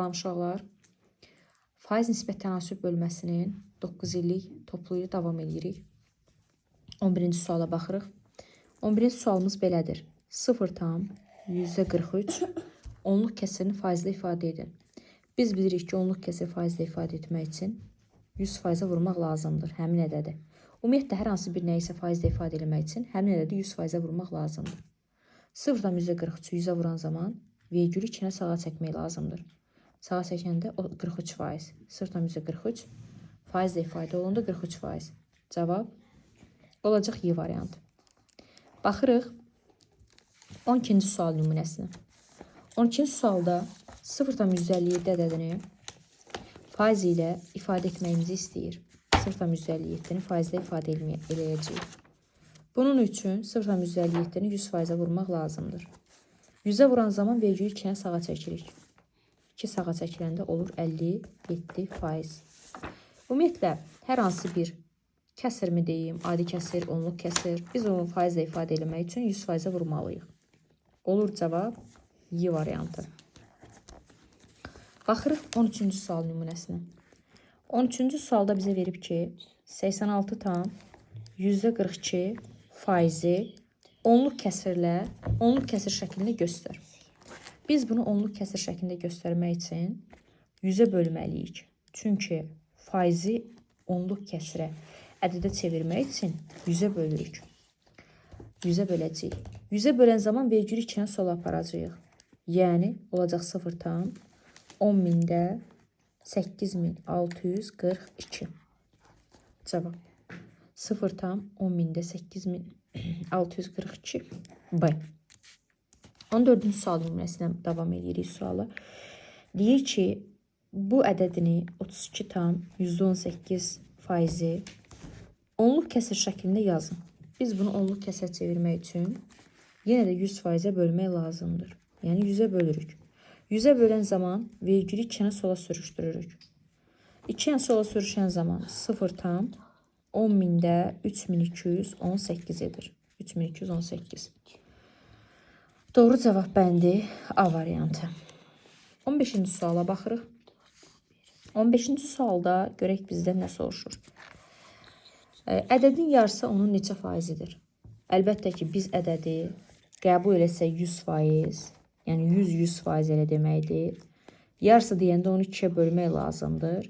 Salam uşaqlar. Faiz nisbət tənasüb bölməsinin 9 illik toplu ilə davam edirik. 11-ci suala baxırıq. 11-ci sualımız belədir. 0,43 onluq kəsirini faizlə ifadə edin. Biz bilirik ki, onluq kəsiri faizlə ifadə etmək üçün 100%-ə vurmaq lazımdır. Həmin ədədi. Ümumiyyətlə, hər hansı bir nəyisə faizlə ifadə etmək üçün həmin ədədi 100%-ə vurmaq lazımdır. 0,43-ü 100-ə vuran zaman vergülü 2-nə sağa çəkmək lazımdır. Sağa çəkəndə 43%. 0,43 faizlə ifadə olundu 43%. Cavab olacaq Y variantı. Baxırıq 12-ci sual nümunəsinə. 12-ci sualda 0,157 ədədini faiz ilə ifadə etməyimizi istəyir. 0,157-ni faizlə ifadə edəcəyik. Bunun üçün 0,157-ni 100%-ə vurmaq lazımdır. 100-ə vuran zaman vergülü 2-nə sağa çəkirik. 2 sağa çəkiləndə olur 57%. Ümumiyyətlə, hər hansı bir kəsirmi deyim, adi kəsir, onluq kəsir, biz onu faizlə ifadə etmək üçün 100%-ə vurmalıyıq. Olur cavab Y variantı. Baxırıq 13-cü sual nümunəsinə. 13-cü sualda bizə verib ki, 86,42 faizi onluq kəsir şəklində göstər. Biz bunu onluq kəsir şəklində göstərmək üçün 100-ə bölməliyik. Çünki faizi onluq kəsirə ədədə çevirmək üçün 100-ə bölürük. 100-ə böləcəyik. 100-ə bölən zaman vergülü 2-nə sola aparacağıq. Yəni, olacaq 0,10-də 8642. Cavab 0,10-də 8642 B. 14-cü sual nümunəsinə davam edirik suala. Deyir ki, bu ədədini 32,18 faizi onluq kəsir şəklində yazın. Biz bunu onluq kəsirə çevirmək üçün yenə də 100%-ə bölmək lazımdır. Yəni 100-ə bölürük. 100-ə bölən zaman vergülü 2-nə sola sürüşdürürük. 2-nə sola sürüşən zaman 0,10-də 3218 edir. 3218. Doğru cavab bəndi A variantı. 15-ci suala baxırıq. 15-ci sualda görək bizdən nə soruşur. Ədədin yarısı onun neçə faizidir? Əlbəttə ki, biz ədədi qəbul eləsək 100%, yəni 100% elə deməkdir. Yarısı deyəndə onu 2-yə bölmək lazımdır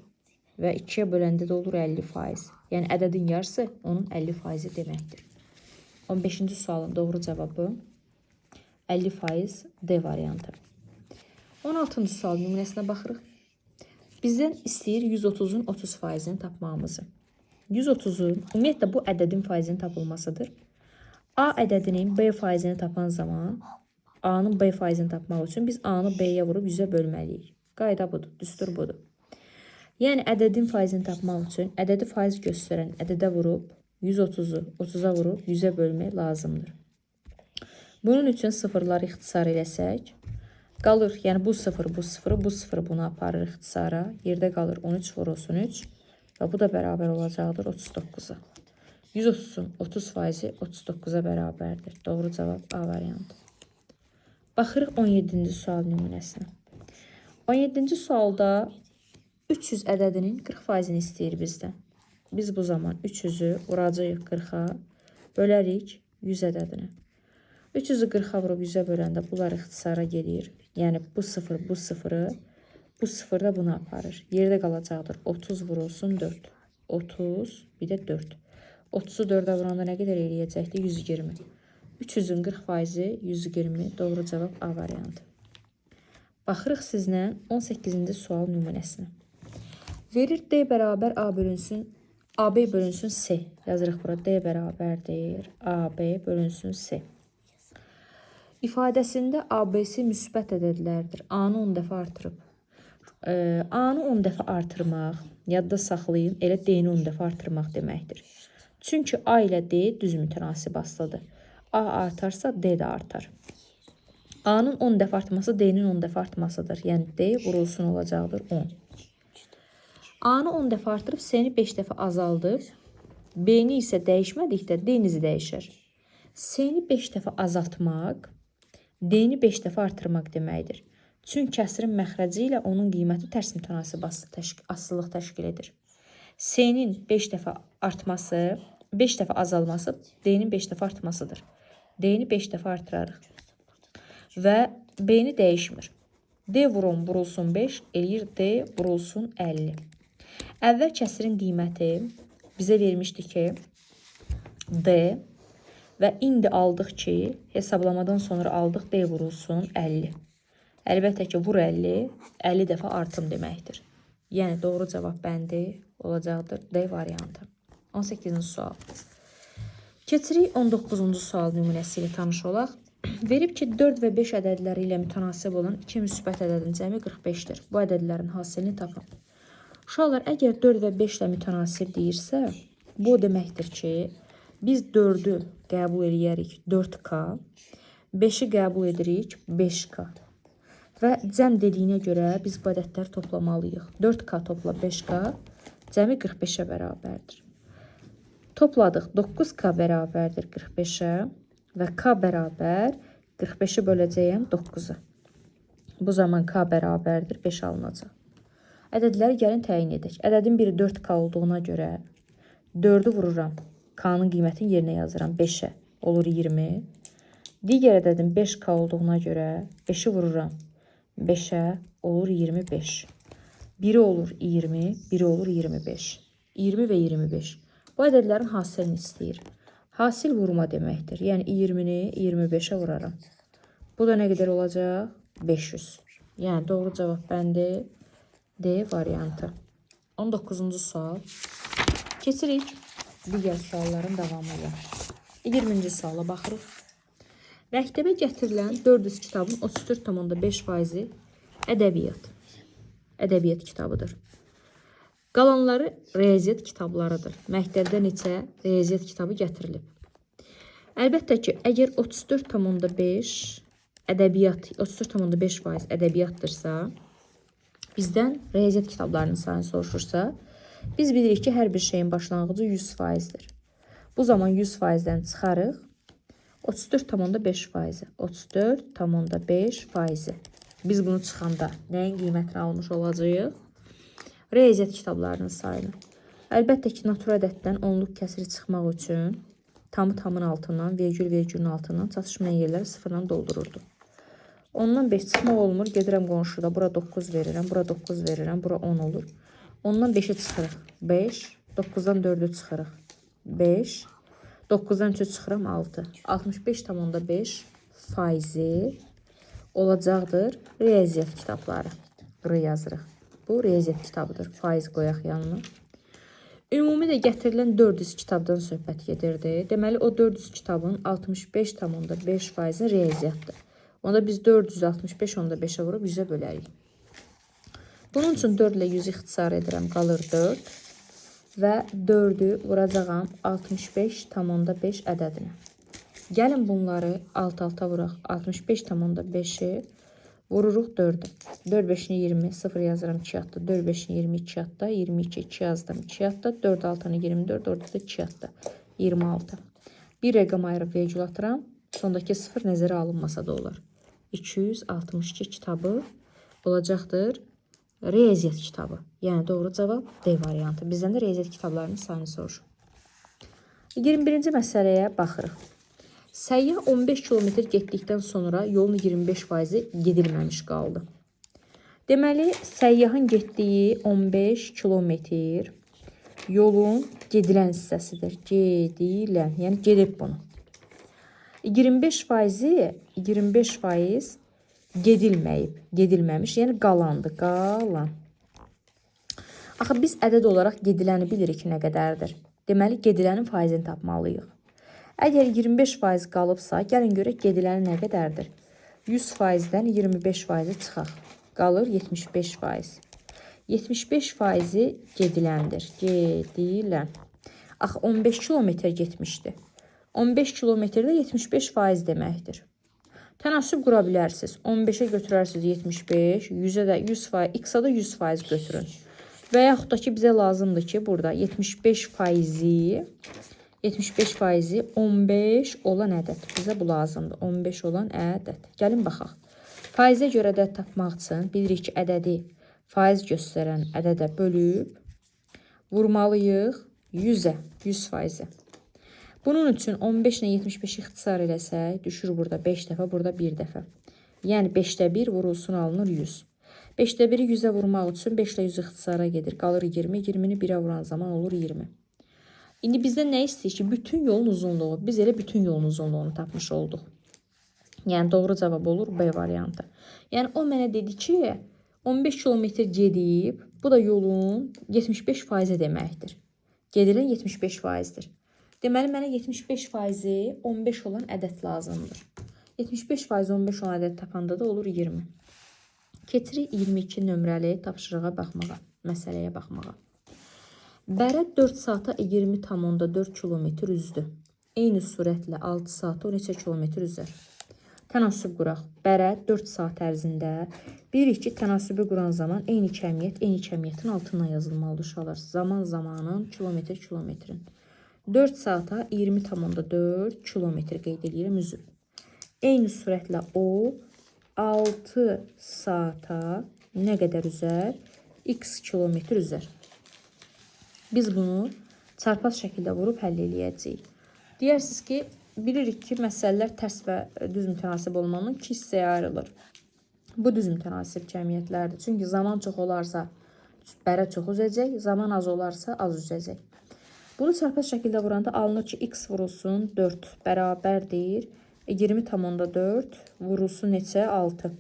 və 2-yə böləndə də olur 50%. Yəni ədədin yarısı onun 50% deməkdir. 15-ci sualın doğru cavabı 50% D variantı. 16-cı sual nümunəsinə baxırıq. Bizdən istəyir 130-un 30%-ni tapmağımızı. 130-un, ümumiyyətlə bu ədədin faizinin tapılmasıdır. A ədədinin B faizini tapan zaman A-nın B faizini tapmaq üçün biz A-nı B-yə vurub 100-ə bölməliyik. Qayda budur, düstur budur. Yəni ədədin faizini tapmaq üçün ədədi faiz göstərən ədədə vurub 130-u 30-a vurub 100-ə bölmək lazımdır. Bunun üçün sıfırları ixtisar eləsək, qalır, yəni bu sıfır, bu sıfırı, bu sıfırı bunu aparır ixtisara. Yerdə qalır 13 vurulsun 3 və bu da bərabər olacaqdır 39-a. 130-un 30%-i 39-a bərabərdir. Doğru cavab A variantı. Baxırıq 17-ci sual nümunəsinə. 17-ci sualda 300 ədədinin 40%-ni istəyir bizdən. Biz bu zaman 300-ü vuracağıq 40-a, bölərik 100 ədədini. 300-ü 40-a vurub 100-ə böləndə bunlar ixtisara gedir. Yəni bu sıfır, bu sıfırı, bu sıfır da bunu aparır. Yerdə qalacaqdır 30 vurulsun 4. 30, bir də 4. 30-u 4-ə vuranda nə qədər eləyəcəkdir? 120. 300-ün 40%-i 120. Doğru cavab A variantı. Baxırıq sizlə 18-ci sual nümunəsinə. Verir D bərabər A bölünsün, AB bölünsün C. Yazırıq bura D bərabərdir AB bölünsün C. İfadəsində ABC müsbət ədədlərdir. A-nı 10 dəfə artırıb. A-nı 10 dəfə artırmaq, yadda saxlayın, elə D-ni 10 dəfə artırmaq deməkdir. Çünki A ilə D düz mütənasib asılıdır. A artarsa D də artar. A-nın 10 dəfə artması D-nin 10 dəfə artmasıdır. Yəni D vurulsun olacaqdır 10. A-nı 10 dəfə artırıb C-ni 5 dəfə azaldıb, B-ni isə dəyişmədikdə D-nizi dəyişər. C-ni 5 dəfə azaltmaq, D-ni 5 dəfə artırmaq deməkdir. Çünki kəsrin məxrəci ilə onun qiyməti tərs mütənasib asılılıq təşkil edir. S-nin 5 dəfə artması, 5 dəfə azalması D-nin 5 dəfə artmasıdır. D-ni 5 dəfə artırarıq. Və B-ni dəyişmir. D vurulsun 5, eləyir D vurulsun 50. Əvvəl kəsrin qiyməti bizə vermişdi ki, D və indi aldıq ki, hesablamadan sonra aldıq D vurulsun 50. Əlbəttə ki, vur 50, 50 dəfə artım deməkdir. Yəni, doğru cavab bəndi olacaqdır. D variantı. 18-ci sual. Keçirik 19-cu sual nümunəsi ilə tanış olaq. Verib ki, 4 və 5 ədədləri ilə mütənasib olan 2 müsbət ədədin cəmi 45-dir. Bu ədədlərin hasilini tapın. Uşaqlar, əgər 4 və 5 ilə mütənasib deyirsə, bu deməkdir ki, biz 4-ü qəbul edərik 4K, 5-i qəbul edirik 5K. Və cəm dediyinə görə biz bu ədədləri toplamalıyıq. 4K topla 5K cəmi 45-ə bərabərdir. Topladıq 9K bərabərdir 45-ə və K bərabər 45-i böləcəyəm 9-a. Bu zaman K bərabərdir 5 alınacaq. Ədədləri gəlin təyin edək. Ədədin biri 4K olduğuna görə 4-ü vururam. K-nın qiymətini yerinə yazıram 5-ə. Olur 20. Digər ədədin 5K olduğuna görə 5-i vururam. 5'ə olur 25. Biri olur 20, biri olur 25. 20 və 25. Bu ədədlərin hasilini istəyir. Hasil vurma deməkdir. Yəni 20-ni 25'ə vuraram. Bu da nə qədər olacaq? 500. Yəni doğru cavab bəndi D variantı. 19-cu sual. Keçirik digər sualların davamı ilə. 20-ci suala baxırıq. Məktəbə gətirilən 400 kitabın 34,5% ədəbiyyat kitabıdır. Qalanları riyaziyyat kitablarıdır. Məktəbdə neçə riyaziyyat kitabı gətirilib? Əlbəttə ki, əgər 34,5 ədəbiyyatdırsa, bizdən riyaziyyat kitablarının sayını soruşursa, biz bilirik ki, hər bir şeyin başlanğıcı 100%'dir. Bu zaman 100%'dən çıxarıq. 34,5%. 34,5%. Biz bunu çıxanda nəyin qiymətini almış olacağıq? Riyaziyyat kitablarının sayını. Əlbəttə ki, natural ədəddən onluq kəsiri çıxmaq üçün tamın altından, vergülün altından çatışmayan yerləri sıfırla doldururdu. Ondan 5 çıxmaq olmur. Gedirəm qonşuda. Bura 9 verirəm. Bura 9 verirəm. Bura 10 olur. Ondan 5'i çıxırıq. 5. 9'dan 4'ü çıxırıq. 5. 9'dan 3'ü çıxıram 6. 65,5% olacaqdır riyaziyyat kitabları. Buraya yazırıq. Bu riyaziyyat kitabıdır. Faiz qoyaq yanına. Ümumi də gətirilən 400 kitabdan söhbət gedirdi. Deməli, o 400 kitabın 65,5%-i riyaziyyatdır. Onda biz 465,5'ə vurub 100'ə bölərik. Bunun üçün 4 ilə 100 ixtisar edirəm. Qalır 4. Və 4'ü vuracağam 65,5 ədədinə. Gəlin bunları alt-alta vuraq. 65,5'i vururuq 4'ə. 4 5'ini 20, 0 yazıram 2 yadda. 4 5'ini 22 yadda. 22, 2 yazdım 2 yadda. 4 6'nı 24, orada da 2 yadda. 26. Bir rəqəm ayırıb vergül atıram. Sondakı 0 nəzərə alınmasa da olur. 262 kitabı olacaqdır. Riyaziyyat kitabı. Yəni doğru cavab D variantı. Bizdən də riyaziyyat kitablarının sayını soruşur. 21-ci məsələyə baxırıq. Səyyah 15 kilometr getdikdən sonra yolun 25%-i gedilməmiş qaldı. Deməli, səyyahın getdiyi 15 kilometr yolun gedilən hissəsidir. Gedilən, yəni gedib bunu. 25% gedilməyib, gedilməmiş, yəni qalandı, qalan. Axı biz ədəd olaraq gediləni bilirik nə qədərdir. Deməli, gedilənin faizini tapmalıyıq. Əgər 25% qalıbsa, gəlin görək gedilənin nə qədərdir. 100%-dən 25%-i çıxaq. Qalır 75%. 75%-i gediləndir. Gedilən. Axı 15 kilometr getmişdi. 15 kilometrdə 75% deməkdir. Tənasüb qura bilərsiniz. 15'e götürərsiniz 75, 100'ə də 100%, x-a da 100% götürün. Və yaxud da ki, bizə lazımdır ki, burada 75%-i 15 olan ədəd. Bizə bu lazımdır. 15 olan ədəd. Gəlin baxaq. Faizə görə ədəd tapmaq üçün bilirik ki, ədədi faiz göstərən ədədə bölüb vurmalıyıq 100-ə, 100%. Bunun üçün 15 ilə 75 ixtisar eləsək, düşür burada 5 dəfə, burada 1 dəfə. Yəni 5də 1 vurulsun alınır 100. 5də 1-i 100-ə vurmaq üçün 5 ilə 100 ixtisara gedir. Qalır 20. 20-ni 1-ə vuran zaman olur 20. İndi bizdən nə istəyir ki, bütün yolun uzunluğu. Biz elə bütün yolun uzunluğunu tapmış olduq. Yəni doğru cavab olur B variantı. Yəni o mənə dedi ki, 15 kilometr gedib, bu da yolun 75% deməkdir. Gedilən 75%-dir. Deməli, mənə 75%-i 15 olan ədəd lazımdır. 75% 15 olan ədəd tapanda da olur 20. Keçirik 22 nömrəli tapşırığa baxmağa, məsələyə baxmağa. Bərə 4 saata 20,4 kilometr üzdü. Eyni sürətlə 6 saata 13 kilometr üzər. Tənasüb quraq. Bərə 4 saat ərzində bilirik ki, tənasübü quran zaman eyni kəmiyyətin altından yazılmalıdır uşaqlar. Zamanın, kilometrin. 4 saata 20,4 kilometr qeyd edirəm üzüb. Eyni sürətlə o 6 saata nə qədər üzər? X kilometr üzər. Biz bunu çarpaz şəkildə vurub həll eləyəcəyik. Deyirsiniz ki, bilirik ki, məsələlər tərs və düz mütənasib olmanın 2 hissəyə ayrılır. Bu düz mütənasib cəmiyyətlərdir. Çünki zaman çox olarsa bərə çox üzəcək, zaman az olarsa az üzəcək. Bunu çarpaz şəkildə vuranda alınır ki, x vurulsun 4 bərabərdir 20,4 vurulsun neçə? 6.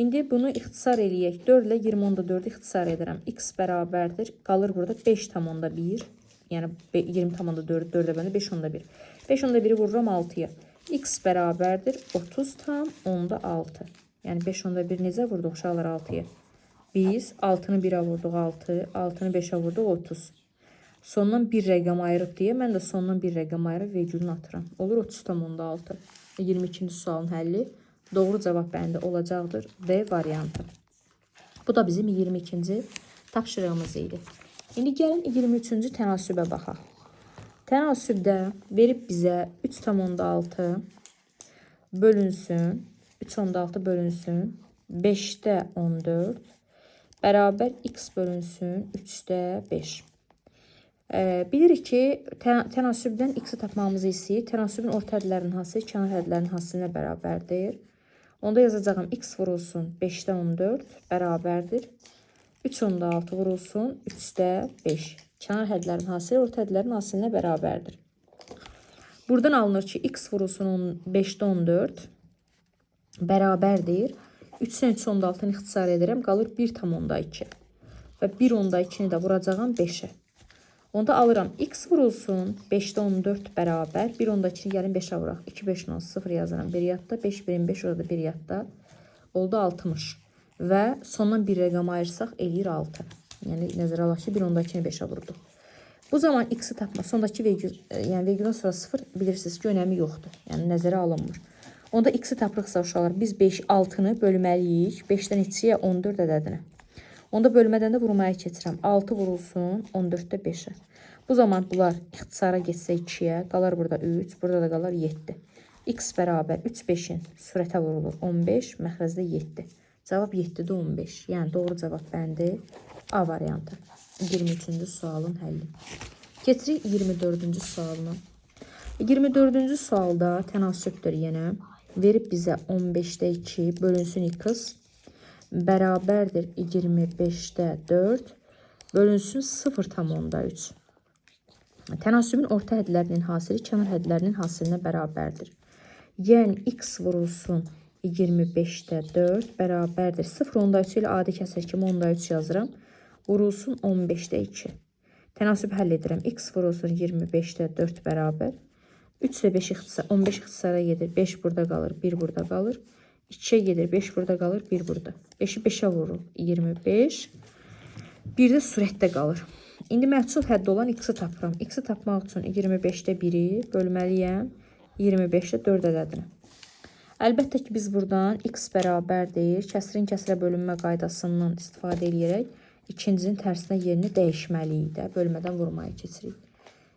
İndi bunu ixtisar eləyək. 4 ilə 20,4 ixtisar edirəm. X bərabərdir. Qalır burada 5,1. Yəni 20,4 4-ə böləndə 5,1. 5,1-i vururam 6-ya. X bərabərdir 30,6. Yəni 5,1 necə vurduq uşaqlar 6-ya? Biz 6-nı 1-ə vurduq 6, 6-nı 5-ə vurduq 30. Sondan 1 rəqəm ayırıb deyə mən də sondan 1 rəqəm ayırıb vergülünü atıram. Olur 30,6. 22-ci sualın həlli. Doğru cavab bəndə olacaqdır B variantı. Bu da bizim 22-ci tapşırığımız idi. İndi gəlin 23-cü tənasübə baxaq. Tənasübdə verib bizə 3,6 bölünsün, 3,6 bölünsün, 5də 14 bərabər x bölünsün, 3də 5. Bilirik ki, tənasübdən x-i tapmamızı istəyir. Tənasübün orta hədlərinin hasili kənar hədlərinin hasilinə bərabərdir. Onda yazacağım x vurulsun 5də 14 bərabərdir. 3,6 vurulsun 3də 5. Kənar hədlərin hasili orta hədlərin hasilinə bərabərdir. Buradan alınır ki, x vurulsun 5də 14 bərabərdir. 3-dən 3,6-nı ixtisar edirəm. Qalır 1,2. Və 1,2-ni də vuracağım 5-ə. Onda alıram x vurulsun 5də 14 bərabər. 1,2-ni gəlin 5-ə vuraq. 2, 5, 0 yazıram. 1 yadda, 5, 1, 5 orada 1 yadda. Oldu 60. Və sondan bir rəqəm ayırsaq eləyir 6. Yəni nəzərə alaq ki, 1,2-ni 5-ə vurduq. Bu zaman x-i tapma. Sondakı vergül, yəni vergüldən sonra 0 bilirsiniz ki, önəmi yoxdur. Yəni nəzərə alınmır. Onda x-i tapırıqsa uşaqlar biz 6-nı bölməliyik 5-dən 2-yə 14 ədədinə. Onda bölmədən də vurmaya keçirəm. 6 vurulsun 14də 5-ə. Bu zaman bunlar ixtisara geçsə 2-yə, qalar burada 3, burada da qalar 7. X bərabər 3 5-in sürətə vurulur 15, məxrəzdə 7. Cavab 7-də 15. Yəni doğru cavab bəndi A variantı. 23-cü sualın həlli. Keçirik 24-cü sualına. 24-cü sualda tənasübdür yenə. Verib bizə 15də 2 bölünsün x bərabərdir 25də 4 bölünsün 0,3. Tənasübün orta hədlərinin hasili kənar hədlərinin hasilinə bərabərdir. Yəni x vurulsun 25də 4 bərabərdir. 0,3 ilə adi kəsər kimi 10,3 yazıram. Vurulsun 15də 2. Tənasüb həll edirəm. X vurulsun 25də 4 bərabər. 3 ilə 5 ixtisar, 15 ixtisara gedir. 5 burada qalır, 1 burada qalır. 2-yə gedir, 5 burada qalır, 1 burada. 5-i 5-ə vurur, 25. Bir də sürətdə qalır. İndi məhsul həddi olan x-i tapıram. X-i tapmaq üçün 25də 1-i bölməliyəm 25də 4 ədədinə. Əlbəttə ki, biz buradan x bərabərdir. Kəsrin kəsrə bölünmə qaydasından istifadə edərək ikincinin tərsinə yerini dəyişməliyik də. Bölmədən vurmaya keçirik.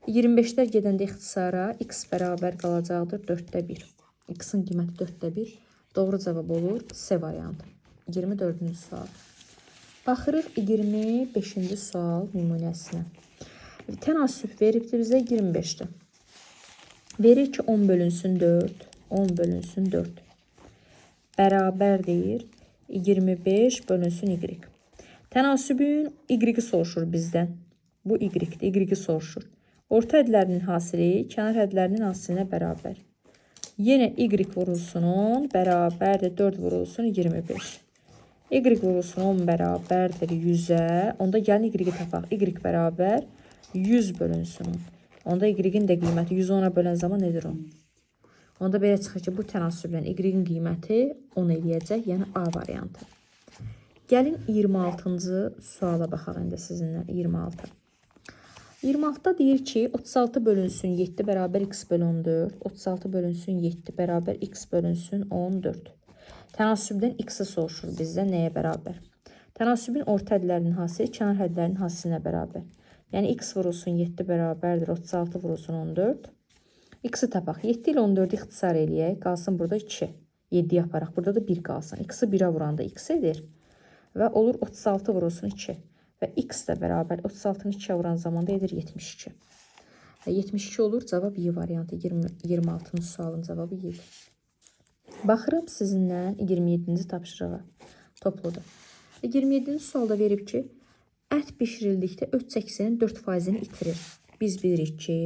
25-lər gedəndə ixtisara x bərabər qalacaqdır 4də 1. X-in qiyməti 4də 1. Doğru cavab olur C variantı. 24-cü sual. Baxırıq 25-ci sual nümunəsinə. Tənasüb veribdir bizə 25-dir. Verir ki 10 bölünsün 4, 10 bölünsün 4. Bərabərdir 25 bölünsün y. Tənasübün y-i soruşur bizdən. Bu y-dir, y-i soruşur. Orta hədlərinin hasili kənar hədlərinin hasilinə bərabər. Yenə y vurulsun 10 bərabərdir 4 vurulsun 25. Y vurulsun 10 bərabərdir 100-ə. Onda gəlin y-i tapaq. Y bərabər 100 bölünsün 10. Onda y-in də qiyməti 110-a bölən zaman nedir 10? Onda belə çıxır ki, bu tənasüblə y-in qiyməti 10 eləyəcək, yəni A variantı. Gəlin 26-cı suala baxaq indi sizinlə. 26. 26-da deyir ki, 36 bölünsün 7 bərabər x bölü 14. 36 bölünsün 7 bərabər x bölünsün 14. Tənasübdən x-i soruşur bizdən nəyə bərabər? Tənasübün orta hədlərinin hasili kənar hədlərinin hasilinə bərabər. Yəni x vurulsun 7 bərabərdir 36 vurulsun 14. X-i tapaq. 7 ilə 14-ü ixtisar eləyək. Qalsın burada 2. 7 yaparaq. Burada da 1 qalsın. X-i 1-ə vuranda x edir. Və olur 36 vurulsun 2. Və x də bərabər 36-nı 2-yə vuran zamanda edir 72. Və 72 olur. Cavab Y variantı. 26-cı sualın cavabı Y. Baxırım sizinlə 27-ci tapşırığa. Topludur. 27-ci sualda verib ki, ət bişirildikdə öt çəkisinin 4%-ni itirir. Biz bilirik ki,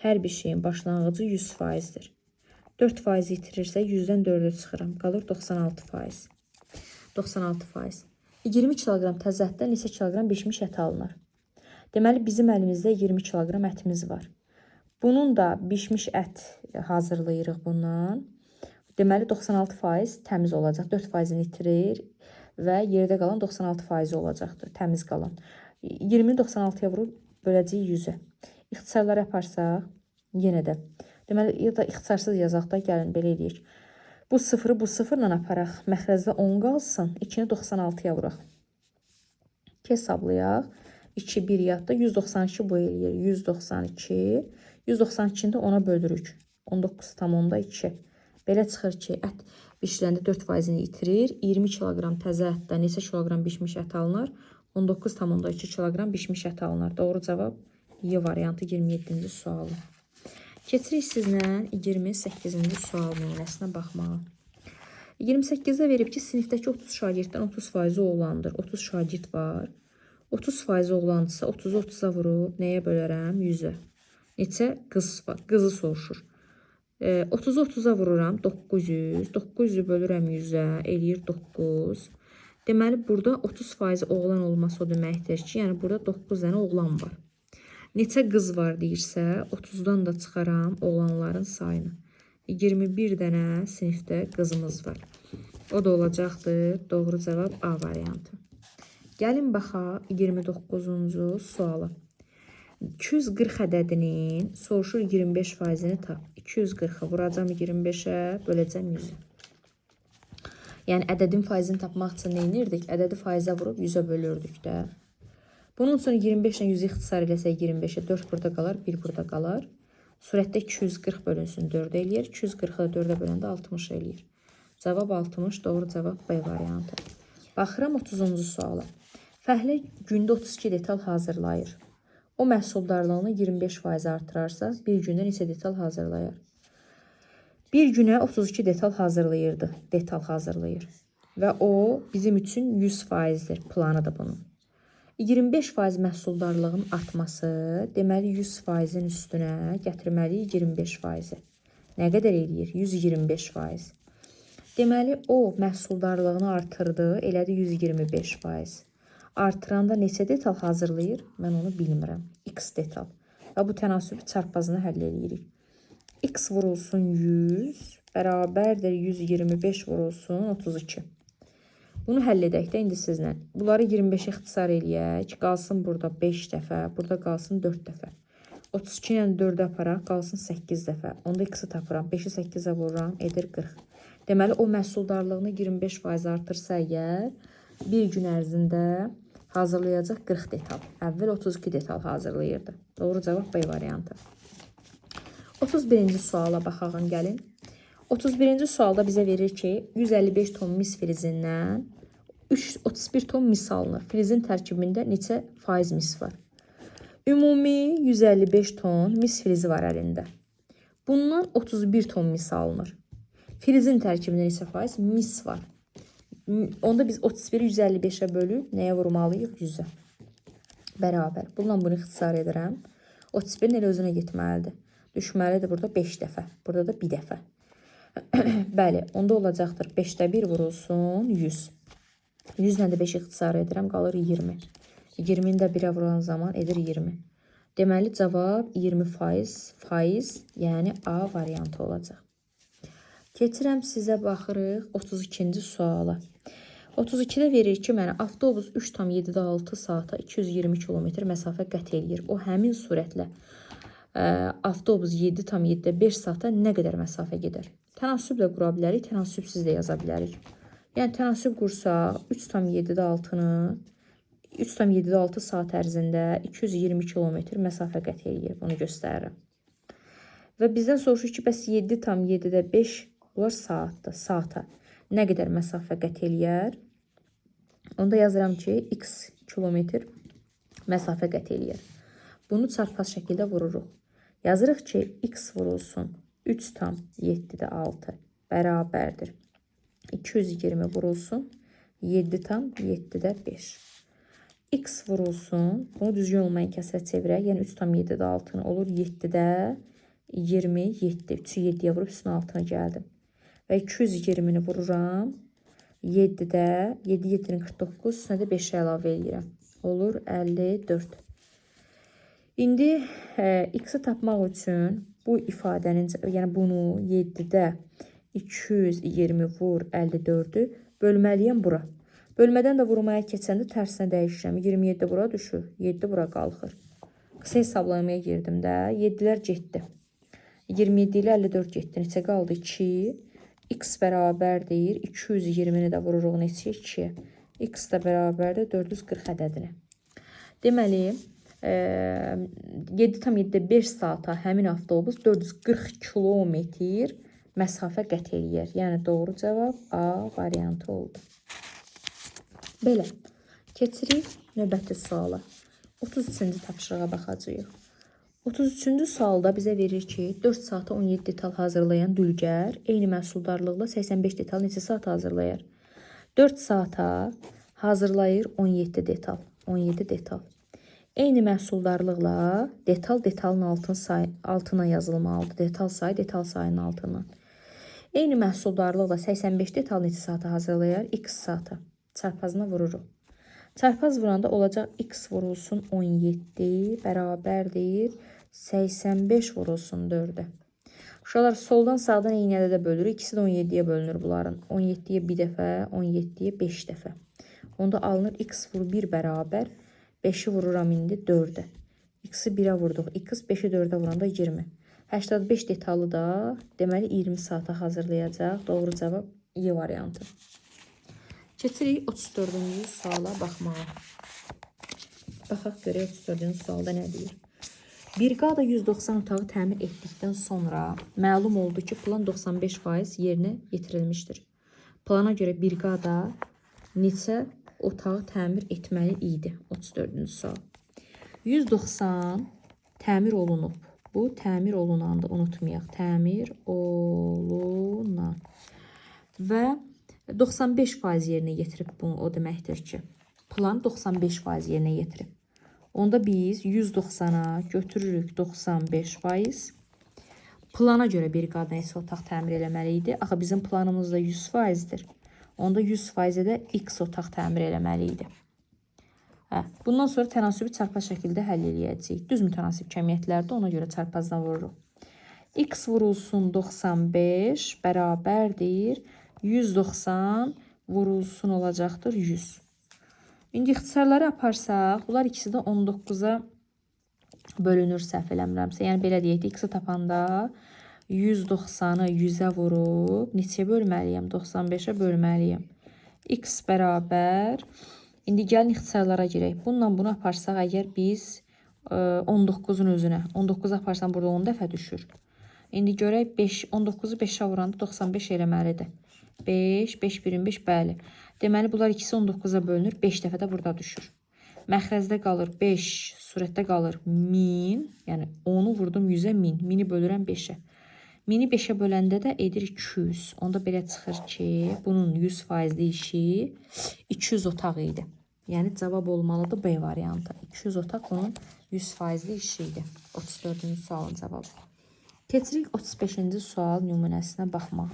hər bir şeyin başlanğıcı 100%-dir. 4% itirirsə 100-dən 4-ə çıxıram. Qalır 96%. 96%. 20 kiloqram təzə ətdən neçə kiloqram bişmiş ət alınır? Deməli, bizim əlimizdə 20 kiloqram ətimiz var. Bunun da bişmiş ət hazırlayırıq bundan. Deməli, 96% təmiz olacaq. 4%-ni itirir və yerdə qalan 96% olacaqdır. Təmiz qalan. 20-ni 96-ya vurub böləcəyik 100-ə. İxtisarlar yaparsaq, yenə də. Deməli, ya da ixtisarsız yazaq da, gəlin belə eləyək. Bu sıfırı bu sıfırla aparaq. Məxrəcdə 10 qalsın. 2-ni 96-ya vuraq. Hesablayaq. 2, 1 yadda 192 bu eləyir. 192. 192-ni də 10-a bölürük. 19,2. Belə çıxır ki, ət bişirəndə 4%-ni itirir. 20 kiloqram təzə ətdə neçə kiloqram bişmiş ət alınır? 19,2 kiloqram bişmiş ət alınır. Doğru cavab Y variantı 27-ci sualı. Keçirik sizlə 28-ci sual nümunəsinə baxmağa. 28-də verib ki, sinifdəki 30 şagirddən 30% oğlandır. 30 şagird var. 30% oğlancısa 30-u 30-a vurub nəyə bölərəm? 100-ə. Neçə qız var? Qızı soruşur. 30-u 30-a vururam 900. 900-ü bölürəm 100-ə. Eləyir 9. Deməli, burada 30% oğlan olması o deməkdir ki, yəni burada 9 dənə oğlan var. Neçə qız var deyirsə, 30-dan da çıxaram oğlanların sayını. 21 dənə sinifdə qızımız var. O da olacaqdır. Doğru cavab A variantı. Gəlin baxaq 29-cu suala. 240 ədədinin soruşur 25%-ni tap. 240-ı vuracam 25-ə, böləcəm 100-ə. Yəni ədədin faizini tapmaq üçün nə edirdik? Ədədi faizə vurub 100-ə bölürdük də. Bunun üçün 25 ilə 100-ü ixtisar eləsək 25-ə 4 burada qalar, 1 burada qalar. Surətdə 240 bölünsün 4 eləyir. 240-ı 4-ə böləndə 60 eləyir. Cavab 60, doğru cavab B variantı. Baxıram 30-cu suala. Fəhlə gündə 32 detal hazırlayır. O məhsuldarlığını 25% artırarsa, bir gündə neçə detal hazırlayır? Bir günə 32 detal hazırlayırdı. Detal hazırlayır. Və o bizim üçün 100%-dir. Planı da bunun. 25% məhsuldarlığın artması, deməli 100%-in üstünə gətirməliyik 25%. Nə qədər eləyir? 125%. Deməli, o məhsuldarlığını artırdı, elədi 125%. Artıranda neçə detal hazırlayır? Mən onu bilmirəm. X detal. Və bu tənasübü çarpazını həll edirik. X vurulsun 100, bərabərdir 125 vurulsun 32. Bunu həll edək də indi sizlə. Bunları 25-ə ixtisar eləyək. Qalsın burada 5 dəfə, burada qalsın 4 dəfə. 32 ilə 4-ə aparaq, qalsın 8 dəfə. Onda x-i tapıram. 5-i 8-ə vururam, edir 40. Deməli, o məhsuldarlığını 25% artırsa əgər, bir gün ərzində hazırlayacaq 40 detal. Əvvəl 32 detal hazırlayırdı. Doğru cavab B variantı. 31-ci suala baxağın gəlin. 31-ci sualda bizə verir ki, 155 ton mis filizindən 31 ton mis alınır. Filizin tərkibində neçə faiz mis var? Ümumi 155 ton mis filizi var əlində. Bundan 31 ton mis alınır. Filizin tərkibində neçə faiz mis var? Onda biz 31-i 155-ə bölüb nəyə vurmalıyıq? 100-ə. Bərabər. Bununla bunu ixtisar edirəm. 31 elə özünə getməlidir. Düşməlidir burada 5 dəfə. Burada da 1 dəfə. Bəli, onda olacaqdır 5-də 1 vurulsun 100. 100 ilə də 5 ixtisar edirəm, qalır 20. 20-ni də 1-ə vuran zaman edir 20. Deməli, cavab 20%, yəni A variantı olacaq. Keçirəm sizə baxırıq 32-ci suala. 32-də verir ki, mənə avtobus 3,7 saata 220 km məsafə qət edir. O həmin sürətlə avtobus 7,5 saata nə qədər məsafə gedər? Tənasüblə qura bilərik, tənasübsiz də yaza bilərik. Yəni, tənasüb qursaq 3,7 saat ərzində 220 km məsafə qət edir. Bunu göstərirəm. Və bizdən soruşur ki, bəs 7,7-də 5 olar saata nə qədər məsafə qət eləyər? Onda yazıram ki, x kilometr məsafə qət eləyər. Bunu çarpaz şəkildə vururuq. Yazırıq ki, x vurulsun 3,7-də 6 bərabərdir. 220 vurulsun 7,7-də 5. X vurulsun, bunu düzgün olmayan kəsrə çevirək. Yəni 3,7-də 6 olur 7-də 27. 3-ü 7-yə vurub üstünə 6-na gəldim. Və 220-ni vururam 7-də 7-7-nin 49, üstünə də 5-ə əlavə edirəm. Olur 54. İndi x-i tapmaq üçün bu ifadənin, yəni bunu 7-də 220 vur 54-ü bölməliyəm bura. Bölmədən də vurmaya keçəndə tərsinə dəyişirəm. 27 bura düşür, 7 bura qalxır. Qısa hesablamaya girdim də, 7-lər getdi. 27 ilə 54 getdi. Neçə qaldı? 2. X bərabərdir. 220-ni də vururuq neçə? 2. X də bərabərdir 440 ədədini. Deməli, 7,7-də 5 saata həmin avtobus 440 kilometr məsafə qət eləyər. Yəni, doğru cavab A variantı oldu. Belə, keçirik növbəti suala. 33-cü tapşırığa baxacağıq. 33-cü sualda bizə verir ki, 4 saata 17 detal hazırlayan dülgər eyni məhsuldarlıqla 85 detal neçə saat hazırlayar? 4 saata hazırlayır 17 detal. 17 detal. Eyni məhsuldarlıqla detalın altına yazılmalıdır. Detal sayının altından. Eyni məhsuldarlıqla 85 detal neçə saata hazırlayar? X saata. Çarpazına vururuq. Çarpaz vuranda olacaq x vurulsun 17 bərabərdir 85 vurulsun 4-ə. Uşaqlar soldan sağdan eyni ədədə bölürük. İkisi də 17-yə bölünür bunların. 17-yə 1 dəfə, 17-yə 5 dəfə. Onda alınır x vur 1 bərabər. 5-i vururam indi 4-ə. X-i 1-ə vurduq. X 5-i 4-ə vuranda 20. 85 detalı da deməli 20 saata hazırlayacaq. Doğru cavab Y variantı. Keçirik 34-cü suala baxmağa. Baxaq görək 34-cü sualda nə deyir? Briqada 190 otağı təmir etdikdən sonra məlum oldu ki, plan 95% yerinə yetirilmişdir. Plana görə briqada neçə otağı təmir etməli idi? 34-cü sual. 190 təmir olunub. Bu təmir olunandı, unutmayaq. Təmir olunan. Və 95% yerinə yetirib bunu, o deməkdir ki, plan 95% yerinə yetirib. Onda biz 190-a götürürük 95%. Plana görə briqada neçə otaq təmir eləməli idi? Axı bizim planımız da 100%-dir. Onda 100%-ə də x otaq təmir eləməli idi. Bundan sonra tənasübü çarpaz şəkildə həll eləyəcəyik. Düz mütənasib kəmiyyətlərdə ona görə çarpazdan vururuq. X vurulsun 95 bərabərdir 190 vurulsun olacaqdır 100. İndi ixtisarları aparsaq, bunlar ikisi də 19-a bölünür səhv eləmirəmsə. Yəni belə deyək, x-i tapanda 190-ı 100-ə vurub neçəyə bölməliyəm? 95-ə bölməliyəm. X bərabər. İndi gəlin ixtisarlara girək. Bununla bunu aparsaq, əgər biz 19-un özünə, 19 aparsam burada 10 dəfə düşür. İndi görək 5, 19-u 5-ə vuranda 95 eləməlidir. 5, 5 birin 5, bəli. Deməli, bunlar ikisi 19-a bölünür. 5 dəfə də burada düşür. Məxrəzdə qalır 5, surətdə qalır 1000. Yəni, 10-u vurdum 100-ə 1000. 1000-i bölürəm 5-ə. 1000-i 5-ə böləndə də edir 200. Onda belə çıxır ki, bunun 100% işi 200 otaq idi. Yəni, cavab olmalıdır B variantı. 200 otaq onun 100% işi idi. 34-cü sualın cavabı. Keçirik 35-ci sual nümunəsinə baxmağa.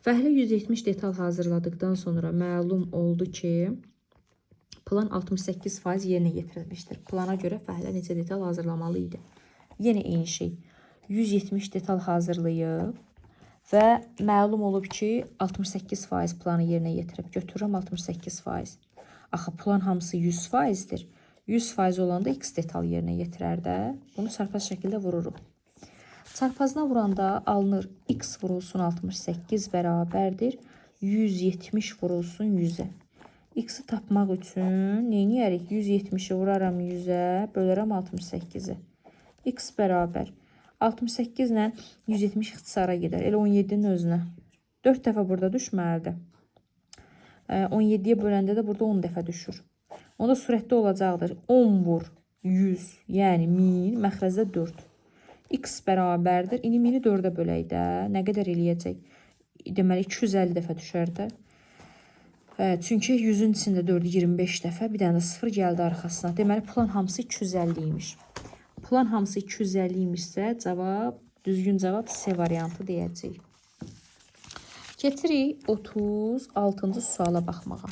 Fəhlə 170 detal hazırladıqdan sonra məlum oldu ki, plan 68% yerinə yetirilmişdir. Plana görə fəhlə neçə detal hazırlamalı idi? Yenə eyni şey. 170 detal hazırlayıb və məlum olub ki, 68% planı yerinə yetirib. Götürürəm 68%. Axı, plan hamısı 100%-dir. 100% olanda x detal yerinə yetirər də. Bunu çarpaz şəkildə vururuq. Çarpazına vuranda alınır x vurulsun 68 bərabərdir. 170 vurulsun 100-ə. X-i tapmaq üçün neyniyərik? 170-i vuraram 100-ə, bölərəm 68-i. X bərabər. 68 ilə 170 ixtisara gedər. Elə 17-nin özünə. 4 dəfə burada düşməlidir. 17-yə böləndə də burada 10 dəfə düşür. Onda surətdə olacaqdır. 10 vur 100, yəni 1000, məxrəzdə 4. X bərabərdir. İndi 1000-i 4-ə bölək də. Nə qədər eləyəcək? Deməli, 250 dəfə düşər də. Çünki 100-ün içində 4-ü 25 dəfə, bir dənə də 0 gəldi arxasına. Deməli, plan hamısı 250 imiş. Plan hamısı 250 imişsə, düzgün cavab C variantı deyəcək. Keçirik 36-cı suala baxmağa.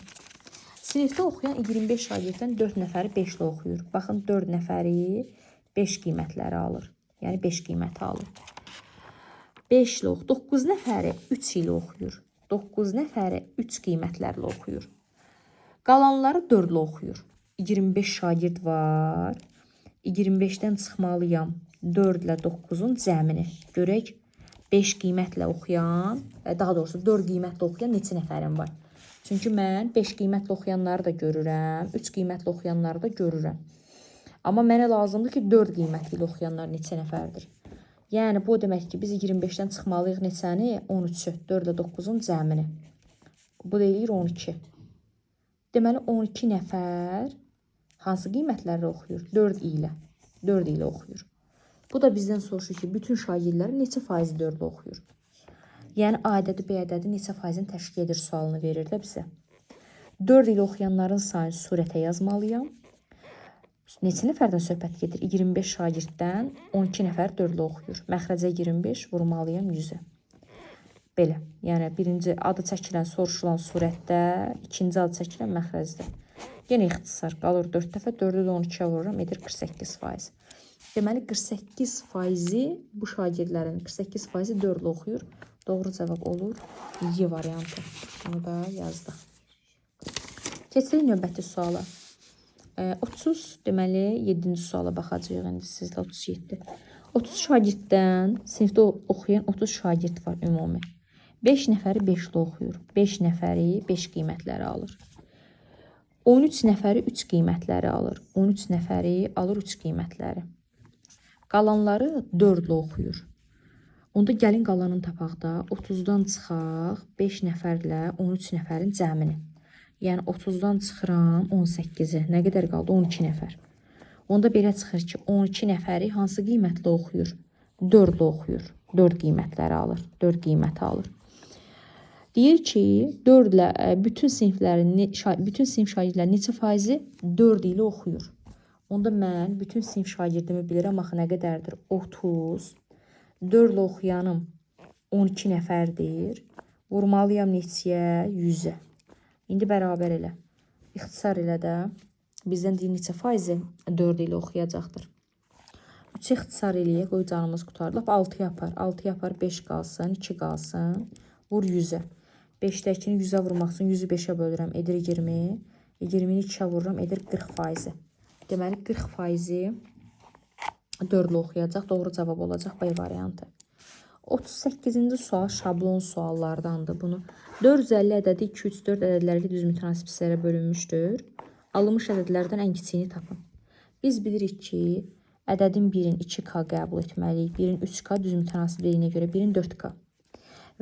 Sinifdə oxuyan 25 şagirddən 4 nəfəri 5 ilə oxuyur. Baxın, 4 nəfəri 5 qiymətləri alır. Yəni 5 qiyməti alır. 5 ilə oxuyur. 9 nəfəri 3 ilə oxuyur. 9 nəfəri 3 qiymətlərlə oxuyur. Qalanları 4 ilə oxuyur. 25 şagird var. 25-dən çıxmalıyam 4 ilə 9-un cəmini. Görək 5 qiymətlə oxuyan, daha doğrusu 4 qiymətlə oxuyan neçə nəfərim var? Çünki mən 5 qiymətlə oxuyanları da görürəm, 3 qiymətlə oxuyanları da görürəm. Amma mənə lazımdır ki, 4 qiymətli ilə oxuyanlar neçə nəfərdir? Yəni, bu demək ki, biz 25-dən çıxmalıyıq neçəni? 13-ü, 4 ilə 9-un cəmini. Bu deyilir 12. Deməli, 12 nəfər hansı qiymətlərlə oxuyur? 4 ilə oxuyur. Bu da bizdən soruşur ki, bütün şagirdlər neçə faizi 4 ilə oxuyur? Yəni, A ədədi, B ədədi neçə faizini təşkil edir sualını verir də bizə. 4 ilə oxuyanların sayını surətə yazmalıyam. Neçə nəfərdən söhbət gedir? 25 şagirddən 12 nəfər 4 ilə oxuyur. Məxrəcə 25 vurmalıyam 100-ə. Belə. Yəni, birinci adı çəkilən, soruşulan surətdə, ikinci adı çəkilən məxrəcdə. Yenə ixtisar qalır 4 dəfə, 4-ü də 12-yə vururam, edir 48%. Deməli, 48%-i bu şagirdlərin 48%-i 4 ilə oxuyur. Doğru cavab olur Y variantı. Bunu da yazdıq. Keçirik növbəti suala. 30, deməli, 7-ci suala baxacağıq indi sizlə 37. 30 şagirddən sinifdə oxuyan 30 şagird var ümumi. 5 nəfəri 5 ilə oxuyur. 5 nəfəri 5 qiymətləri alır. 13 nəfəri 3 qiymətləri alır. 13 nəfəri alır 3 qiymətləri. Qalanları 4 ilə oxuyur. Onda gəlin qalanını tapaq da 30-dan çıxaq 5 nəfərlə 13 nəfərin cəmini. Yəni 30-dan çıxıram 18-i. Nə qədər qaldı? 12 nəfər. Onda belə çıxır ki, 12 nəfəri hansı qiymətlə oxuyur? 4 ilə oxuyur. 4 qiymətləri alır. 4 qiyməti alır. Deyir ki, 4 ilə bütün sinif şagirdlər neçə faizi 4 ilə oxuyur. Onda mən bütün sinif şagirdimi bilirəm. Axı nə qədərdir? 30. 4 ilə oxuyanım 12 nəfərdir. Vurmalıyam neçəyə? 100-ə. İndi bərabər elə. İxtisar elə də bizdən deyir neçə faizi 4 ilə oxuyacaqdır. 3 ixtisar eləyək, qoy canımız qutarılıb. 6 yapar. 6 yapar, 5 qalsın, 2 qalsın. Vur 100-ə. 5-dəkini 100-ə vurmaq üçün 100-ü 5-ə bölürəm, edir 20. 20-ni 2-ə vururam, edir 40%. Deməli, 40%-i 4 ilə oxuyacaq. Doğru cavab olacaq B variantı. 38-ci sual şablon suallardandır. Bunu 450 ədədi 2, 3, 4 ədədləri düz mütənasib hissələrə bölünmüşdür. Alınmış ədədlərdən ən kiçiyini tapın. Biz bilirik ki, Ədədin 1-in 2K qəbul etməliyik. 1-in 3K düz mütənasibliyinə görə 1-in 4K.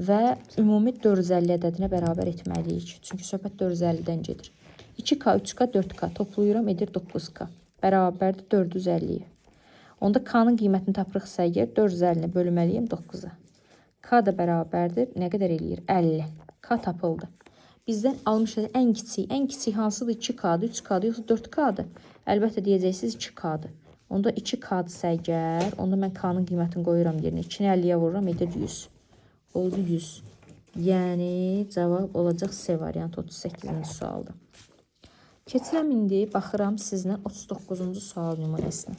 Və ümumi 450 ədədinə bərabər etməliyik. Çünki söhbət 450-dən gedir. 2K, 3K, 4K toplayıram, edir 9K. Bərabərdir 450-yə. Onda K-nın qiymətini tapırıqsa əgər 450-ni bölməliyim 9-a. K da bərabərdir. Nə qədər eləyir? 50. K tapıldı. Bizdən almış ən kiçik hansıdır? 2K-dır, 3K-dır, yoxsa 4K-dır? Əlbəttə deyəcəksiniz 2K-dır. Onda 2K-dırsa əgər, onda mən K-nın qiymətini qoyuram yerinə. 2-ni 50-yə vururam, edir 100. Oldu 100. Yəni cavab olacaq C variantı 38-ci sualda. Keçirəm indi, baxıram sizlə 39-cu sual nümunəsinə.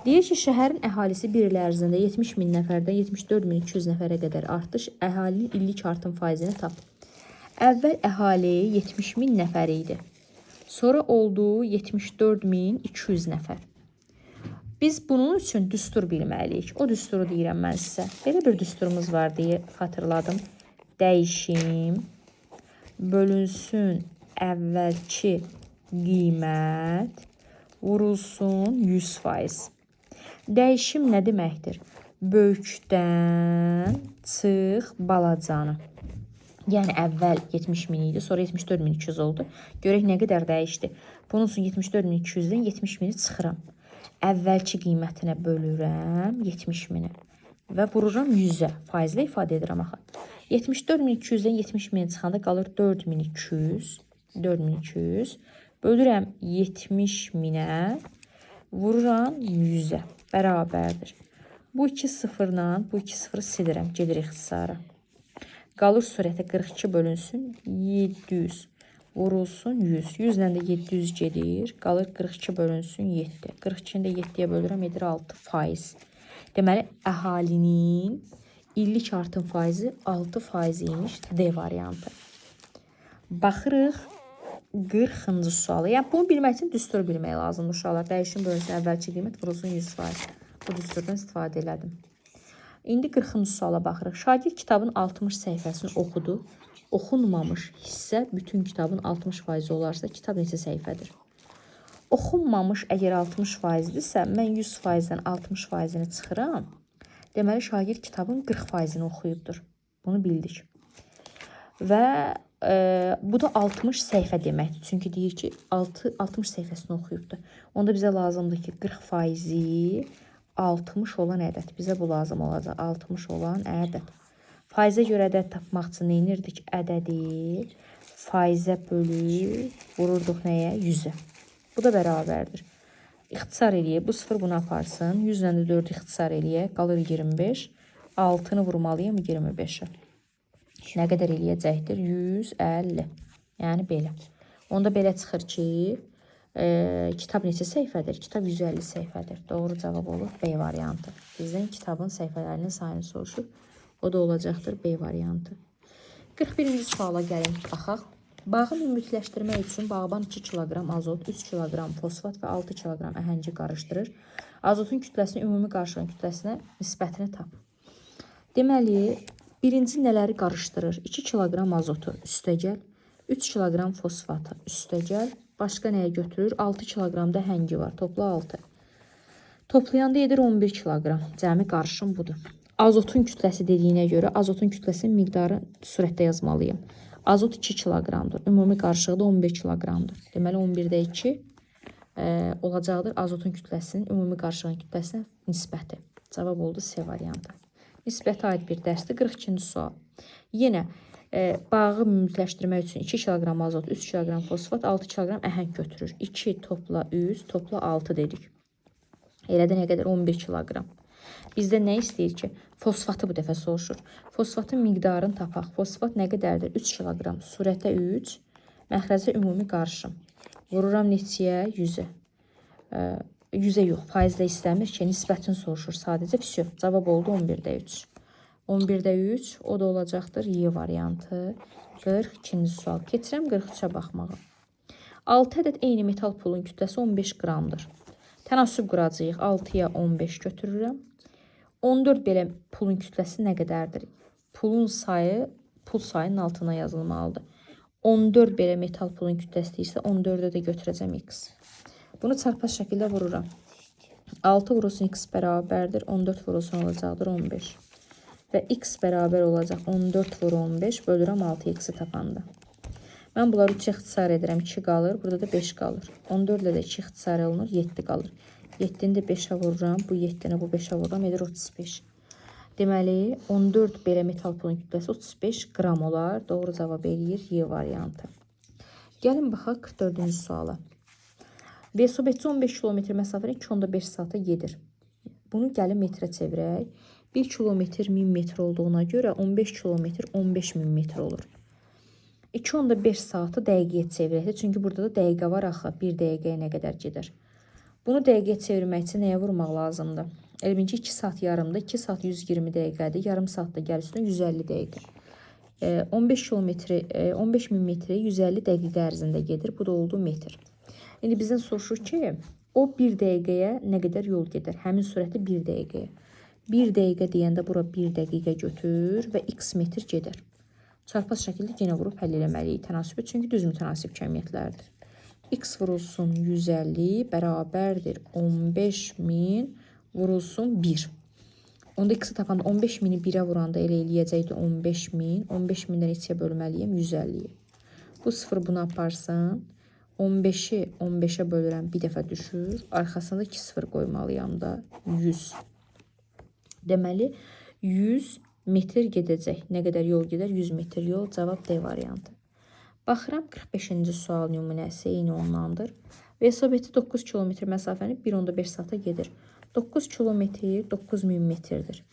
Deyir ki, şəhərin əhalisi bir il ərzində 70.000 nəfərdən 74.200 nəfərə qədər artış, əhalinin illik artım faizini tap. Əvvəl əhali 70.000 nəfər idi. Sonra oldu 74.200 nəfər. Biz bunun üçün düstur bilməliyik. O düsturu deyirəm mən sizə. Belə bir düsturumuz var deyə xatırladım. Dəyişim bölünsün əvvəlki qiymət vurulsun 100%. Dəyişim nə deməkdir? Böyükdən çıx balacanı. Yəni əvvəl 70.000 idi, sonra 74.200 oldu. Görək nə qədər dəyişdi. Bunun üçün 74.200-dən 70.000-i çıxıram. Əvvəlki qiymətinə bölürəm 70.000-i və vururam 100-ə. Faizlə ifadə edirəm axı. 74.200-dən 70.000 çıxanda qalır 4.200. 4.200 bölürəm 70.000-ə, vururam 100-ə. Bərabərdir. Bu 2 sıfırla bu 2 sıfırı silirəm. Gedir ixtisara. Qalır surətə 42 bölünsün 700. Vurulsun 100. 100 ilə də 700 gedir. Qalır 42 bölünsün 7. 42-ni də 7-yə bölürəm, edir 6%. Deməli, əhalinin illik artım faizi 6% imiş. D variantı. Baxırıq 40-cı sualı. Yəni, bunu bilmək üçün düsturu bilmək lazımdır uşaqlar. Dəyişim bölünsün əvvəlki qiymət vurulsun 100%. Bu düsturdan istifadə elədim. İndi 40-cı suala baxırıq. Şagird kitabın 60 səhifəsini oxudu. Oxunmamış hissə bütün kitabın 60% olarsa, kitab neçə səhifədir? Oxunmamış əgər 60%dirsə, mən 100%-dən 60%-ni çıxıram. Deməli, şagird kitabın 40%-ni oxuyubdur. Bunu bildik. Və bu da 60 səhifə deməkdir. Çünki deyir ki, 60 səhifəsini oxuyubdur. Onda bizə lazımdır ki, 40%-i 60 olan ədəd. Bizə bu lazım olacaq. 60 olan ədəd. Faizə görə ədəd tapmaq üçün neyinirdik? Ədədi faizə bölüb vururduq nəyə? 100-ə. Bu da bərabərdir. İxtisar eləyək. Bu 0 bunu aparsın. 100 ilə də 4 ixtisar eləyək. Qalır 25. 6-nı vurmalıyım 25-ə. Nə qədər eləyəcəkdir? 150. Yəni belə. Onda belə çıxır ki, kitab neçə səhifədir? Kitab 150 səhifədir. Doğru cavab olur B variantı. Bizdən kitabın səhifələrinin sayını soruşur. O da olacaqdır B variantı. 41-ci suala gəlin baxaq. Bağı ümidləşdirmək üçün bağban 2 kiloqram azot, 3 kiloqram fosfat və 6 kiloqram əhənci qarışdırır. Azotun kütləsini ümumi qarışılan kütləsinə nisbətini tap. Deməli, birinci nələri qarışdırır? 2 kiloqram azotu üstəgəl, 3 kiloqram fosfatı üstəgəl, başqa nəyə götürür? 6 kiloqram da əhəngi var, topla 6. Toplayanda edir 11 kiloqram. Cəmi qarışım budur. Azotun kütləsi dediyinə görə azotun kütləsinin miqdarı surətdə yazmalıyım. Azot 2 kiloqramdır. Ümumi qarışığı da 11 kiloqramdır. Deməli 11-də 2 olacaqdır azotun kütləsinin ümumi qarışığın kütləsinə nisbəti. Cavab oldu C variantı. Nisbətə aid bir dərsdir. 42-ci sual. Yenə bağı ümidləşdirmək üçün 2 kiloqram azot, 3 kiloqram fosfat, 6 kiloqram əhəng götürür. 2 topla 3 topla 6 dedik. Elə də nə qədər? 11 kiloqram. Bizdə nə istəyir ki? Fosfatı bu dəfə soruşur. Fosfatın miqdarını tapaq. Fosfat nə qədərdir? 3 kiloqram. Surətə 3. Məxrəcə ümumi qarışım. Vururam neçəyə? 100-ə. 100-ə yox. Faizlə istəmir ki, nisbətini soruşur. Sadəcə vəsyo. Cavab oldu 11-də 3. 11-də 3. O da olacaqdır Y variantı. 42-ci sual. Keçirəm 43-ə baxmağa. 6 ədəd eyni metal pulun kütləsi 15 qramdır. Tənasüb quracağıq. 6-ya 15 götürürəm. 14 belə pulun kütləsi nə qədərdir? Pul sayının altına yazılmalıdır. 14 belə metal pulun kütləsi isə 14-ə də götürəcəm X. Bunu çarpaz şəkildə vururam. 6 vurulsun x bərabərdir. 14 vurulsun olacaqdır 15. Və x bərabər olacaq 14 vur 15 bölürəm 6 x-i tapanda. Mən bunları 3 ixtisar edirəm. 2 qalır. Burada da 5 qalır. 14 ilə də 2 ixtisar olunur. 7 qalır. 7-ni də 5-ə vururam. Bu 7-ni bu 5-ə vururam. Edir 35. Deməli, 14 belə metal pulun kütləsi 35 qram olar. Doğru cavab eləyir Y variantı. Gəlin baxaq 44-cü suala. Velosipedçi 15 kilometr məsafəni 2,5 saata gedir. Bunu gəlin metrə çevirək. 1 kilometr 1000 metr olduğuna görə 15 kilometr 15.000 metr olur. 2,5 saatı dəqiqəyə çevirək. Çünki burada da dəqiqə var axı. 1 dəqiqəyə nə qədər gedir. Bunu dəqiqəyə çevirmək üçün nəyə vurmaq lazımdır? Elmin ki 2 saat yarımda, 2 saat 120 dəqiqədir. Yarım saatda gəl üstünə 150 dəqiqə. 15.000 metri 150 dəqiqə ərzində gedir. Bu da oldu metr. İndi bizdən soruşur ki, o 1 dəqiqəyə nə qədər yol gedir? Həmin sürəti 1 dəqiqəyə. 1 dəqiqə deyəndə bura 1 dəqiqə götür və x metr gedir. Çarpaz şəkildə yenə vurub həll eləməliyik tənasibi, çünki düz mütənasib cəmiyyətlərdir. X vurulsun 150 bərabərdir 15.000 vurulsun 1. Onda x-i tapanda 15.000-i 1-ə vuranda elə eləyəcəkdir 15.000. 15.000-dən neçəyə bölməliyim? 150-yə. Bu 0 bunu aparsın. 15-i 15-ə bölürəm, bir dəfə düşür. Arxasında 2 0 qoymalıyam da 100. Deməli, 100 metr gedəcək. Nə qədər yol gedər? 100 metr yol. Cavab D variantı. Baxıram 45-ci sual nümunəsi eyni ondandır. Velosipedçi 9 kilometr məsafəni 1,5 saata gedir. 9 kilometr 9000 metrdir.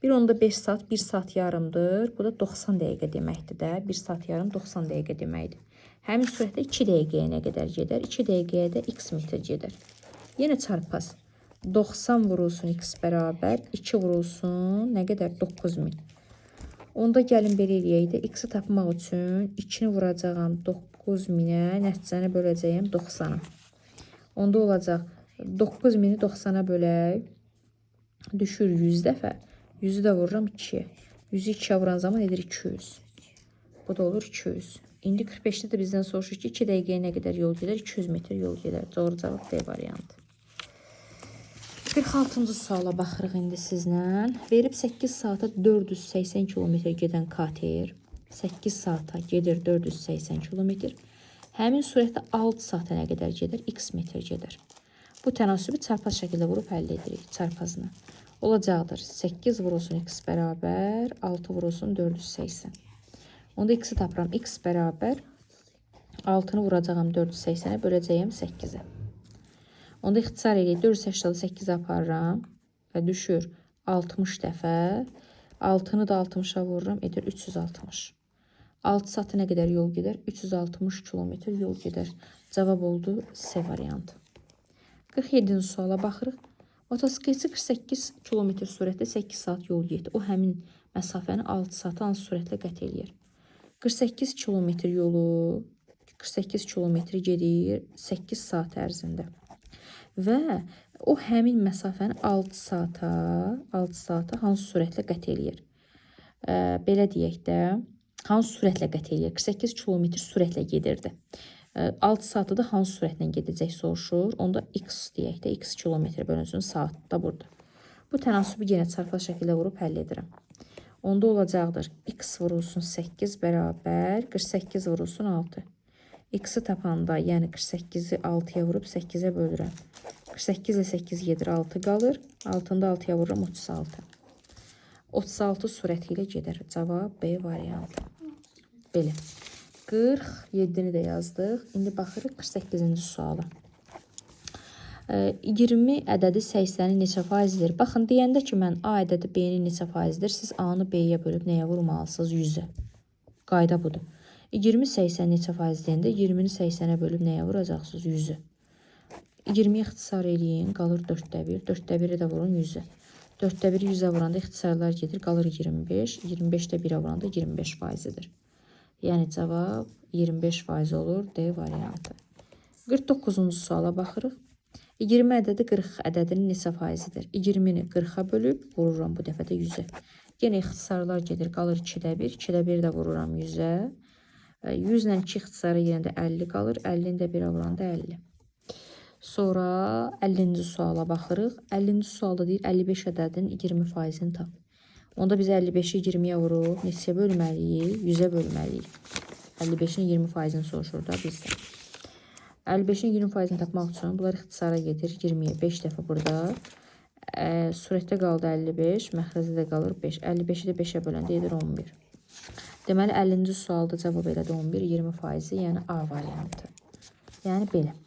1,5 saat 1 saat yarımdır. Bu da 90 dəqiqə deməkdir də. 1 saat yarım 90 dəqiqə deməkdir. Həmin sürətdə 2 dəqiqəyə nə qədər gedər? 2 dəqiqəyə də x metr gedir. Yenə çarpaz. 90 vurulsun x bərabər 2 vurulsun nə qədər? 9000. Onda gəlin belə eləyək də x-i tapmaq üçün 2-ni vuracağam 9000-ə, nəticəni böləcəyəm 90-a. Onda olacaq 9000-i 90-a bölək, düşür 100 dəfə, 100-ü də vururam 2-yə. 100-ü 2-yə vuran zaman edir 200. Bu da olur 200. İndi 45-də də bizdən soruşur ki, 2 dəqiqəyə nə qədər yol gedər? 200 metr yol gedər. Doğru cavab D variantı. 46-cı suala baxırıq indi sizlə. Verib 8 saata 480 kilometr gedən kater 8 saata gedir 480 kilometr. Həmin sürətdə 6 saata nə qədər gedir? X metr gedir. Bu tənasibi çarpaz şəkildə vurub həll edirik çarpazına. Olacaqdır 8 vurulsun x bərabər 6 vurulsun 480. Onda x-i tapıram. X bərabər 6-nı vuracağım 480-ə böləcəyəm 8-ə. Onda ixtisar edək. 480-də 8 aparıram və düşür 60 dəfə. 6-nı da 60-a vururam, edir 360. 6 saatı nə qədər yol gedər? 360 kilometr yol gedər. Cavab oldu C variantı. 47-ci suala baxırıq. Motosikletçi 48 kilometr sürətlə 8 saat yol getdi. O həmin məsafəni 6 saata hansı sürətlə qət eləyir? 48 kilometr yolu 48 kilometr gedir 8 saat ərzində. Və o həmin məsafəni 6 saata hansı sürətlə qət eləyir? Belə deyək də, hansı sürətlə qət eləyir? 48 kilometr sürətlə gedirdi. 6 saatı da hansı sürətlə gedəcək soruşur. Onda x deyək də, x kilometr bölünsün saatda burada. Bu tənasibi yenə çarpaz şəkildə vurub həll edirəm. Onda olacaqdır x vurulsun 8 bərabər 48 vurulsun 6. X-i tapanda, yəni 48-i 6-ya vurub 8-ə bölürəm. 48 ilə 8 gedir 6 qalır. 6-nı da 6-ya vururam 36. 36 sürəti ilə gedir. Cavab B variantı. Belə. 47-ni də yazdıq. İndi baxırıq 48-ci suala. 20 ədədi 80-i neçə faizdir? Baxın, deyəndə ki, mən A ədədi B-nin neçə faizdir? Siz A-nı B-yə bölüb nəyə vurmalısınız? 100-ə. Qayda budur. 20 80 neçə faiz deyəndə 20-ni 80-ə bölüb nəyə vuracaqsınız? 100-ü. 20-yi ixtisar eləyin, qalır 4də 1. 4də 1-i də vurun 100-ü. 4də 1-i 100-ə vuranda ixtisarlar gedir, qalır 25. 25-də 1-ə vuranda 25 faizidir. Yəni cavab 25 faiz olur. D variantı. 49-cu suala baxırıq. 20 ədədi 40 ədədinin neçə faizidir? 20-ni 40-a bölüb vururam bu dəfə də 100-ə. Yenə ixtisarlar gedir, qalır 2də 1. 2də 1 də vururam 100-ə. 100 ilə 2 ixtisarı yenə də 50 qalır. 50-ni də 1-ə vuranda 50. Sonra 50-ci suala baxırıq. 50-ci sualda deyir 55 ədədinin 20%-ni tap. Onda biz 55-i 20-yə vuruq. Neçəyə bölməliyik? 100-ə bölməliyik. 55-in 20%-ni soruşur da bizdən. 55-in 20%-ni tapmaq üçün bunlar ixtisara gedir. 20-yə 5 dəfə burada. Surətdə qaldı 55, məxrəcdə də qalır 5. 55-i də 5-ə böləndə edir 11. Deməli 50-ci sualda cavab elədi 11, 20%, yəni A variantı. Yəni belə.